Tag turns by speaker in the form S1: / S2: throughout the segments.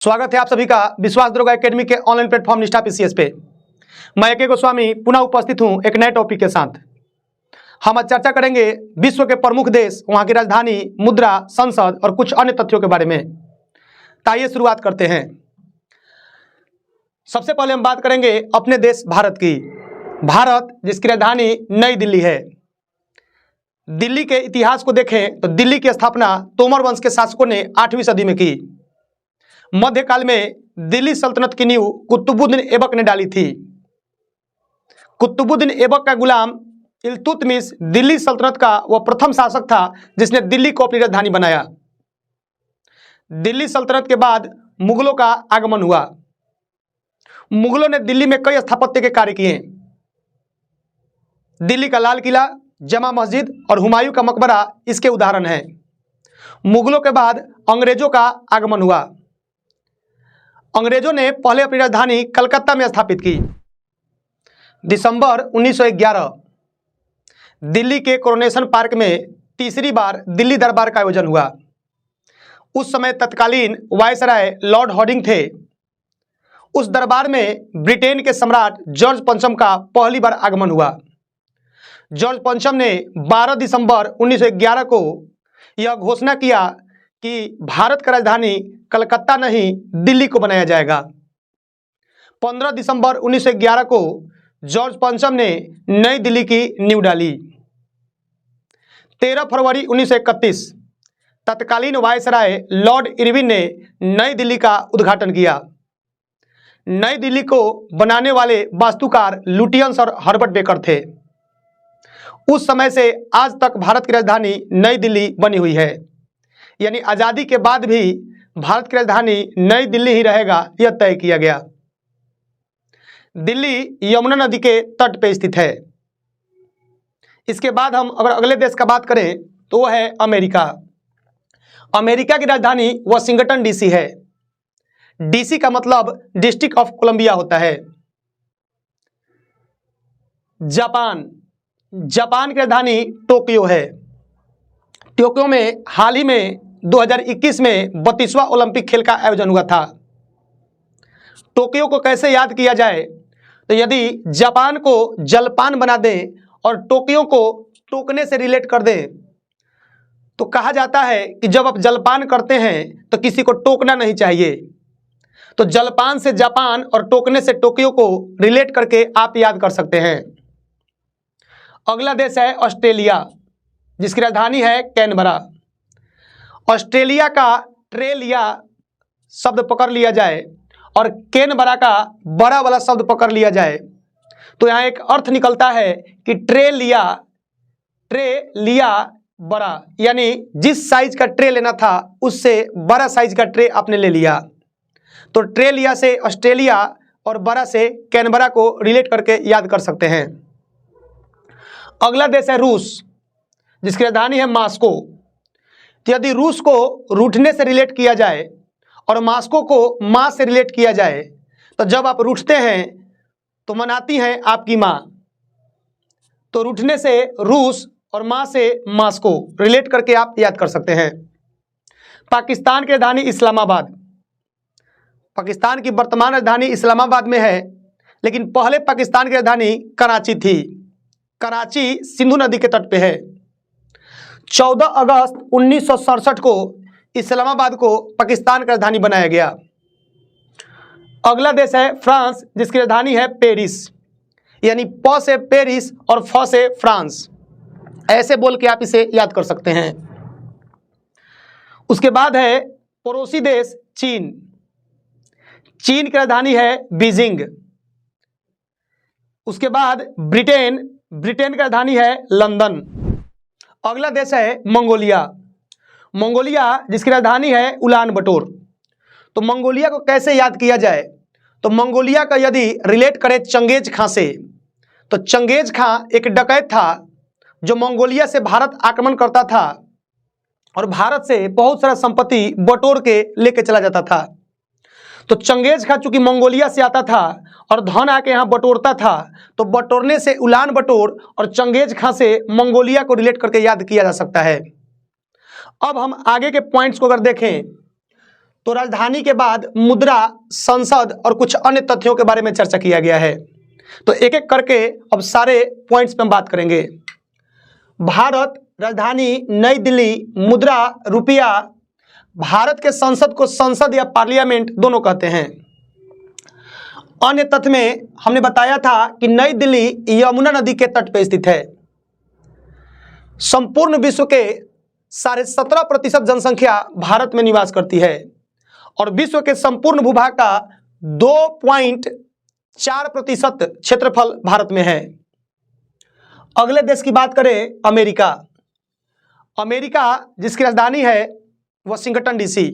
S1: स्वागत है आप सभी का विश्वास दरोगा एकेडमी के ऑनलाइन प्लेटफॉर्म निष्ठा पीसीएस पे। मैं के गोस्वामी पुनः उपस्थित हूं एक नए टॉपिक के साथ। हम आज चर्चा करेंगे विश्व के प्रमुख देश, वहां की राजधानी, मुद्रा, संसद और कुछ अन्य तथ्यों के बारे में। तो आइए शुरुआत करते हैं। सबसे पहले हम बात करेंगे अपने देश भारत की। भारत जिसकी राजधानी नई दिल्ली है। दिल्ली के इतिहास को देखें तो दिल्ली की स्थापना तोमर वंश के शासकों ने 8वीं सदी में की। मध्यकाल में दिल्ली सल्तनत की नींव कुतुबुद्दीन ऐबक ने डाली थी। कुतुबुद्दीन ऐबक का गुलाम इल्तुतमिश दिल्ली सल्तनत का वह प्रथम शासक था जिसने दिल्ली को अपनी राजधानी बनाया। दिल्ली सल्तनत के बाद मुगलों का आगमन हुआ। मुगलों ने दिल्ली में कई स्थापत्य के कार्य किए। दिल्ली का लाल किला, जमा मस्जिद और हुमायूं का मकबरा इसके उदाहरण हैं। मुगलों के बाद अंग्रेजों का आगमन हुआ। अंग्रेजों ने पहले अपनी राजधानी कलकत्ता में स्थापित की। दिसंबर 1911 दिल्ली के कोरोनेशन पार्क में तीसरी बार दिल्ली दरबार का आयोजन हुआ। उस समय तत्कालीन वायसराय लॉर्ड हॉर्डिंग थे। उस दरबार में ब्रिटेन के सम्राट जॉर्ज पंचम का पहली बार आगमन हुआ। जॉर्ज पंचम ने 12 दिसंबर 1911 को यह घोषणा किया कि भारत का राजधानी कलकत्ता नहीं दिल्ली को बनाया जाएगा। 15 दिसंबर 1911 को जॉर्ज पंचम ने नई दिल्ली की नींव डाली। 13 फरवरी 1931 तत्कालीन वायसराय लॉर्ड इरविन ने नई दिल्ली का उद्घाटन किया। नई दिल्ली को बनाने वाले वास्तुकार लुटियंस और हर्बर्ट बेकर थे। उस समय से आज तक भारत की राजधानी नई दिल्ली बनी हुई है। यानी आज़ादी के बाद भी भारत की राजधानी नई दिल्ली ही रहेगा, यह तय किया गया। दिल्ली यमुना नदी के तट पर स्थित है। इसके बाद हम अगर अगले देश का बात करें तो वह है अमेरिका। अमेरिका की राजधानी वाशिंगटन डीसी है। डीसी का मतलब डिस्ट्रिक्ट ऑफ कोलंबिया होता है। जापान जापान की राजधानी टोक्यो है। टोक्यो में हाल ही में 2021 में 32वां ओलंपिक खेल का आयोजन हुआ था। टोक्यो को कैसे याद किया जाए तो यदि जापान को जलपान बना दें और टोक्यो को टोकने से रिलेट कर दें तो कहा जाता है कि जब आप जलपान करते हैं तो किसी को टोकना नहीं चाहिए। तो जलपान से जापान और टोकने से टोक्यो को रिलेट करके आप याद कर सकते हैं। अगला देश है ऑस्ट्रेलिया जिसकी राजधानी है कैनबरा। ऑस्ट्रेलिया का ट्रेलिया शब्द पकड़ लिया जाए और कैनबरा का बड़ा वाला शब्द पकड़ लिया जाए तो यहाँ एक अर्थ निकलता है कि ट्रे लिया बड़ा, यानी जिस साइज का ट्रे लेना था उससे बड़ा साइज का ट्रे आपने ले लिया। तो ट्रे लिया से ऑस्ट्रेलिया और बड़ा से कैनबरा को रिलेट करके याद कर सकते हैं। अगला देश है रूस जिसकी राजधानी है मास्को। तो यदि रूस को रूठने से रिलेट किया जाए और मास्को को माँ से रिलेट किया जाए तो जब आप रूठते हैं तो मनाती हैं आपकी माँ। तो रूठने से रूस और माँ से मास्को रिलेट करके आप याद कर सकते हैं। पाकिस्तान की राजधानी इस्लामाबाद। पाकिस्तान की वर्तमान राजधानी इस्लामाबाद में है, लेकिन पहले पाकिस्तान की राजधानी कराची थी। कराची सिंधु नदी के तट पे है। 14 अगस्त 1967 को इस्लामाबाद को पाकिस्तान की राजधानी बनाया गया। अगला देश है फ्रांस जिसकी राजधानी है पेरिस। यानी प से पेरिस और फ से फ्रांस, ऐसे बोल के आप इसे याद कर सकते हैं। उसके बाद है पड़ोसी देश चीन। चीन की राजधानी है बीजिंग। उसके बाद ब्रिटेन की राजधानी है लंदन। अगला देश है मंगोलिया। मंगोलिया जिसकी राजधानी है उलान बटोर। तो मंगोलिया को कैसे याद किया जाए तो मंगोलिया का यदि रिलेट करें चंगेज खां से तो चंगेज खां एक डकैत था जो मंगोलिया से भारत आक्रमण करता था और भारत से बहुत सारा संपत्ति बटोर के लेके चला जाता था। तो चंगेज खां चूंकि मंगोलिया से आता था और धन आके यहाँ बटोरता था, तो बटोरने से उलान बटोर और चंगेज खां से मंगोलिया को रिलेट करके याद किया जा सकता है। अब हम आगे के पॉइंट्स को अगर देखें तो राजधानी के बाद मुद्रा, संसद और कुछ अन्य तथ्यों के बारे में चर्चा किया गया है। तो एक एक करके अब सारे पॉइंट्स पे हम बात करेंगे। भारत, राजधानी नई दिल्ली, मुद्रा रुपया। भारत के संसद को संसद या पार्लियामेंट दोनों कहते हैं। अन्य तथ्य में हमने बताया था कि नई दिल्ली यमुना नदी के तट पर स्थित है। संपूर्ण विश्व के 17.5% जनसंख्या भारत में निवास करती है और विश्व के संपूर्ण भूभाग का 2.4% क्षेत्रफल भारत में है। अगले देश की बात करें, अमेरिका। अमेरिका जिसकी राजधानी है वाशिंगटन डीसी।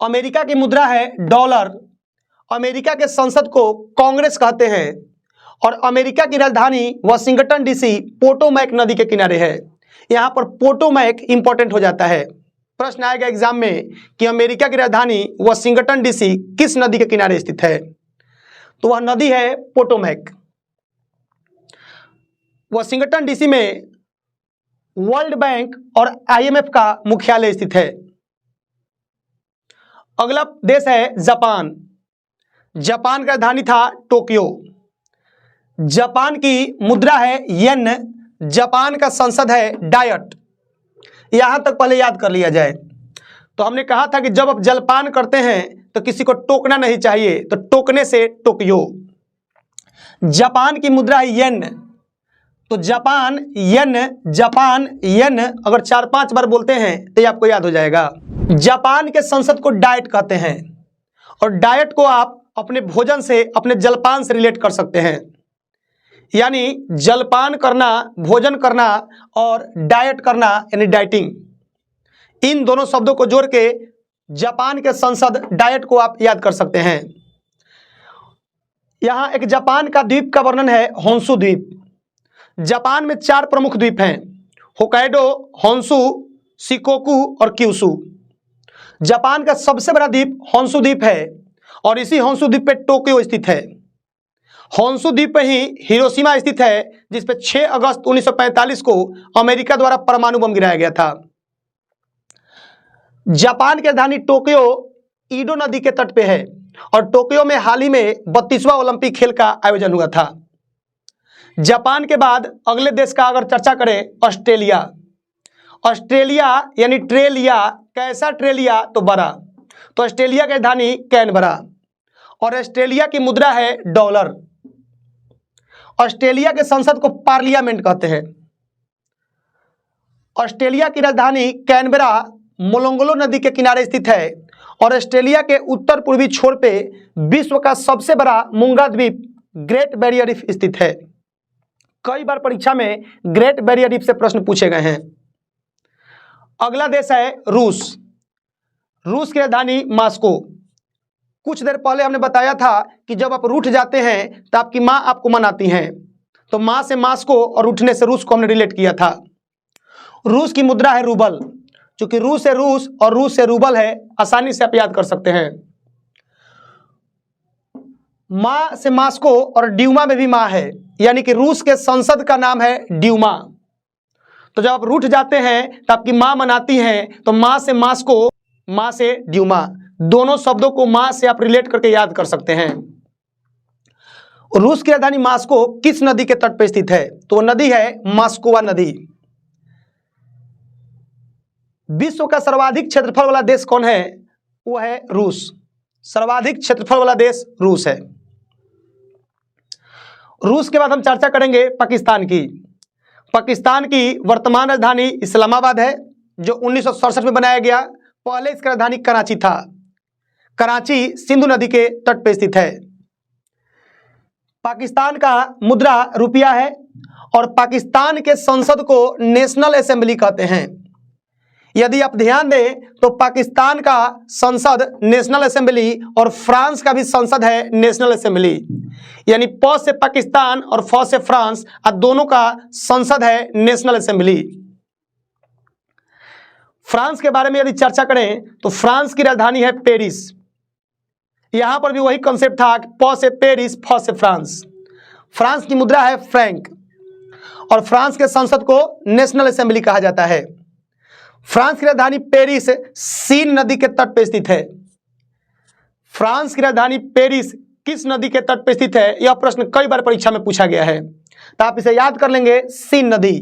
S1: अमेरिका की मुद्रा है डॉलर। अमेरिका के संसद को कांग्रेस कहते हैं और अमेरिका की राजधानी वाशिंगटन डीसी पोटोमैक नदी के किनारे है। यहाँ पर पोटोमैक इंपॉर्टेंट हो जाता है। प्रश्न आएगा एग्जाम में कि अमेरिका की राजधानी वाशिंगटन डीसी किस नदी के किनारे स्थित है, तो वह नदी है पोटोमैक। वाशिंगटन डीसी में वर्ल्ड बैंक और IMF का मुख्यालय स्थित है। अगला देश है जापान। जापान का राजधानी था टोक्यो। जापान की मुद्रा है येन। जापान का संसद है डायट। यहां तक पहले याद कर लिया जाए। तो हमने कहा था कि जब आप जलपान करते हैं तो किसी को टोकना नहीं चाहिए, तो टोकने से टोक्यो। जापान की मुद्रा है येन। तो जापान येन अगर 4-5 बार बोलते हैं तो ये आपको याद हो जाएगा। जापान के संसद को डाइट कहते हैं और डाइट को आप अपने भोजन से, अपने जलपान से रिलेट कर सकते हैं। यानी जलपान करना, भोजन करना और डाइट करना यानी डाइटिंग, इन दोनों शब्दों को जोड़ के जापान के संसद डाइट को आप याद कर सकते हैं। यहाँ एक जापान का द्वीप का वर्णन है, होन्शु द्वीप। जापान में 4 प्रमुख द्वीप हैं, होक्काइडो, होन्शु, शिकोकू और क्यूशु। जापान का सबसे बड़ा द्वीप होन्शु द्वीप है और इसी होन्शु द्वीप पे टोक्यो स्थित है। होन्शु द्वीप पे ही हिरोशिमा स्थित है, जिस पे 6 अगस्त 1945 को अमेरिका द्वारा परमाणु बम गिराया गया था। जापान की राजधानी टोक्यो ईडो नदी के तट पे है और टोक्यो में हाल ही में 32वां ओलंपिक खेल का आयोजन हुआ था। जापान के बाद अगले देश का अगर चर्चा करें, ऑस्ट्रेलिया। ऑस्ट्रेलिया यानी ट्रेलिया, कैसा ट्रेलिया, तो बड़ा। तो ऑस्ट्रेलिया की राजधानी कैनबरा और ऑस्ट्रेलिया की मुद्रा है डॉलर। ऑस्ट्रेलिया के संसद को पार्लियामेंट कहते हैं। ऑस्ट्रेलिया की राजधानी कैनबरा मोलोंगलो नदी के किनारे स्थित है और ऑस्ट्रेलिया के उत्तर पूर्वी छोर पे विश्व का सबसे बड़ा मूंगा द्वीप ग्रेट बैरियर रीफ स्थित है। कई बार परीक्षा में ग्रेट बैरियर रीफ से प्रश्न पूछे गए हैं। अगला देश है रूस। रूस की राजधानी मॉस्को। कुछ देर पहले हमने बताया था कि जब आप रूठ जाते हैं तो आपकी माँ आपको मनाती हैं, तो माँ से मॉस्को और उठने से रूस को हमने रिलेट किया था। रूस की मुद्रा है रूबल। चूंकि रूस से रूस और रूस से रूबल है, आसानी से आप याद कर सकते हैं। माँ से मॉस्को और ड्यूमा में भी माँ है, यानी कि रूस के संसद का नाम है ड्यूमा। तो जब आप रूठ जाते हैं तो आपकी माँ मनाती हैं, तो माँ से मॉस्को, माँ से ड्यूमा, दोनों शब्दों को माँ से आप रिलेट करके याद कर सकते हैं। रूस की राजधानी मॉस्को किस नदी के तट पर स्थित है, तो वो नदी है मॉस्कोवा नदी। विश्व का सर्वाधिक क्षेत्रफल वाला देश कौन है, वो है रूस। सर्वाधिक क्षेत्रफल वाला देश रूस है। रूस के बाद हम चर्चा करेंगे पाकिस्तान की। पाकिस्तान की वर्तमान राजधानी इस्लामाबाद है, जो 1967 में बनाया गया। पहले इसकी राजधानी कराची था। कराची सिंधु नदी के तट पर स्थित है। पाकिस्तान का मुद्रा रुपया है और पाकिस्तान के संसद को नेशनल असेंबली कहते हैं। यदि आप ध्यान दें तो पाकिस्तान का संसद नेशनल असेंबली और फ्रांस का भी संसद है नेशनल असेंबली, यानी प से पाकिस्तान और फ से फ्रांस, दोनों का संसद है नेशनल असेंबली। फ्रांस के बारे में यदि चर्चा करें तो फ्रांस की राजधानी है पेरिस। यहां पर भी वही कंसेप्ट था कि प से पेरिस, फ से फ्रांस। फ्रांस की मुद्रा है फ्रैंक और फ्रांस के संसद को नेशनल असेंबली कहा जाता है। फ्रांस की राजधानी पेरिस सीन नदी के तट पर स्थित है। फ्रांस की राजधानी पेरिस किस नदी के तट पर स्थित है? यह प्रश्न कई बार परीक्षा में पूछा गया है, तो आप इसे याद कर लेंगे, सीन नदी।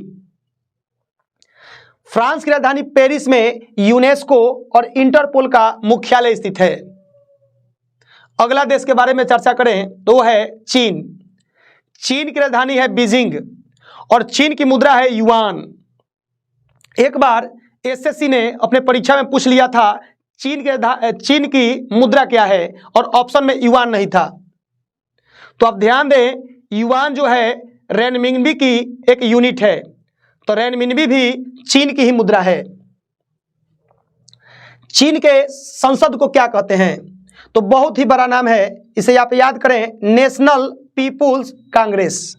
S1: फ्रांस की राजधानी पेरिस में यूनेस्को और इंटरपोल का मुख्यालय स्थित है। अगला देश के बारे में चर्चा करें तो है चीन। चीन की राजधानी है बीजिंग और चीन की मुद्रा है युआन। एक बार एसएससी ने अपने परीक्षा में पूछ लिया था चीन की मुद्रा क्या है, और ऑप्शन में युआन नहीं था। तो आप ध्यान दें, युआन जो है रेनमिनबी की एक यूनिट है, तो रेनमिनबी भी चीन की ही मुद्रा है। चीन के संसद को क्या कहते हैं? तो बहुत ही बड़ा नाम है, इसे आप याद करें, नेशनल पीपुल्स कांग्रेस।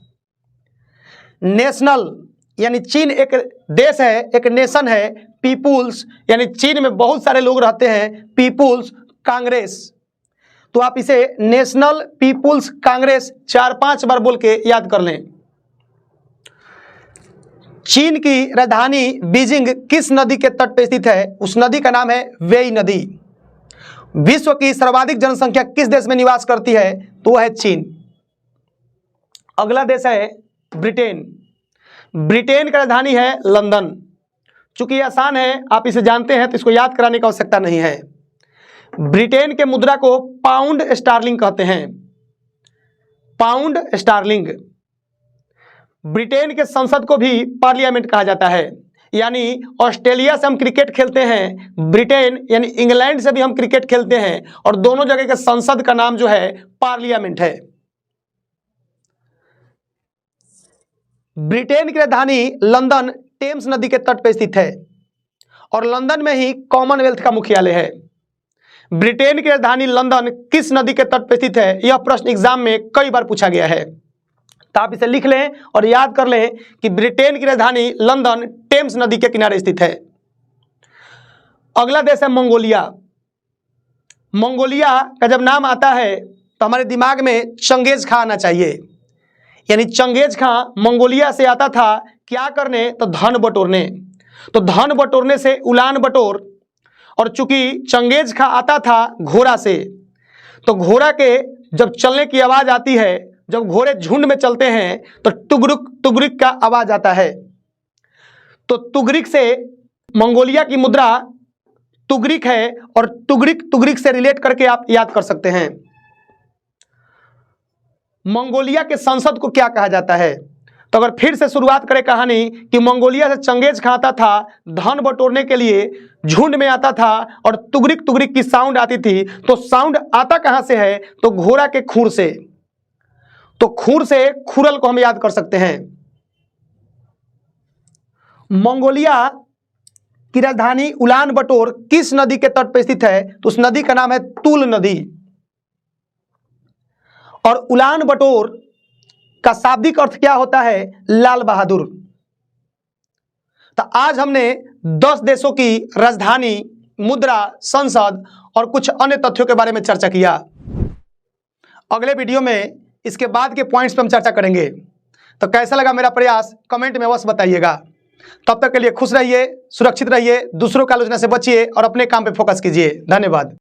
S1: नेशनल यानी चीन एक देश है, एक नेशन है, पीपुल्स यानी चीन में बहुत सारे लोग रहते हैं, पीपुल्स कांग्रेस। तो आप इसे नेशनल पीपुल्स कांग्रेस 4-5 बार बोल के याद कर लें। चीन की राजधानी बीजिंग किस नदी के तट पर स्थित है? उस नदी का नाम है वेई नदी। विश्व की सर्वाधिक जनसंख्या किस देश में निवास करती है? तो वह है चीन। अगला देश है ब्रिटेन। ब्रिटेन की राजधानी है लंदन। चूंकि आसान है, आप इसे जानते हैं, तो इसको याद कराने की आवश्यकता नहीं है। ब्रिटेन के मुद्रा को पाउंड स्टार्लिंग कहते हैं, पाउंड स्टार्लिंग। ब्रिटेन के संसद को भी पार्लियामेंट कहा जाता है। यानी ऑस्ट्रेलिया से हम क्रिकेट खेलते हैं, ब्रिटेन यानी इंग्लैंड से भी हम क्रिकेट खेलते हैं, और दोनों जगह के संसद का नाम जो है पार्लियामेंट है। ब्रिटेन की राजधानी लंदन टेम्स नदी के तट पर स्थित है, और लंदन में ही कॉमनवेल्थ का मुख्यालय है। ब्रिटेन की राजधानी लंदन किस नदी के तट पर स्थित है? यह प्रश्न एग्जाम में कई बार पूछा गया है, तो आप इसे लिख लें और याद कर लें कि ब्रिटेन की राजधानी लंदन टेम्स नदी के किनारे स्थित है। अगला देश है मंगोलिया। मंगोलिया का जब नाम आता है तो हमारे दिमाग में चंगेज खां आना चाहिए। यानी चंगेज खां मंगोलिया से आता था क्या करने? तो धन बटोरने। तो धन बटोरने से उलान बटोर, और चूंकि चंगेज खां आता था घोड़ा से, तो घोड़ा के जब चलने की आवाज आती है, जब घोड़े झुंड में चलते हैं तो टुगरुक टुगरिक का आवाज आता है। तो टुगरिक से मंगोलिया की मुद्रा टुगरिक है, और टुगरिक टुगरिक से रिलेट करके आप याद कर सकते हैं। मंगोलिया के संसद को क्या कहा जाता है? तो अगर फिर से शुरुआत करें कहानी कि मंगोलिया से चंगेज खां आता था धन बटोरने के लिए, झुंड में आता था और टुगरिक टुगरिक की साउंड आती थी, तो साउंड आता कहां से है? तो घोड़ा के खुर से। तो खुर से खुरल को हम याद कर सकते हैं। मंगोलिया की राजधानी उलान बटोर किस नदी के तट पर स्थित है? तो उस नदी का नाम है तुल नदी। और उलान बटोर का शाब्दिक अर्थ क्या होता है? लाल बहादुर। तो आज हमने 10 देशों की राजधानी, मुद्रा, संसद और कुछ अन्य तथ्यों के बारे में चर्चा किया। अगले वीडियो में इसके बाद के पॉइंट्स पर हम चर्चा करेंगे। तो कैसा लगा मेरा प्रयास कमेंट में अवश्य बताइएगा। तब तक के लिए खुश रहिए, सुरक्षित रहिए, दूसरों की आलोचना से बचिए और अपने काम पे फोकस कीजिए। धन्यवाद।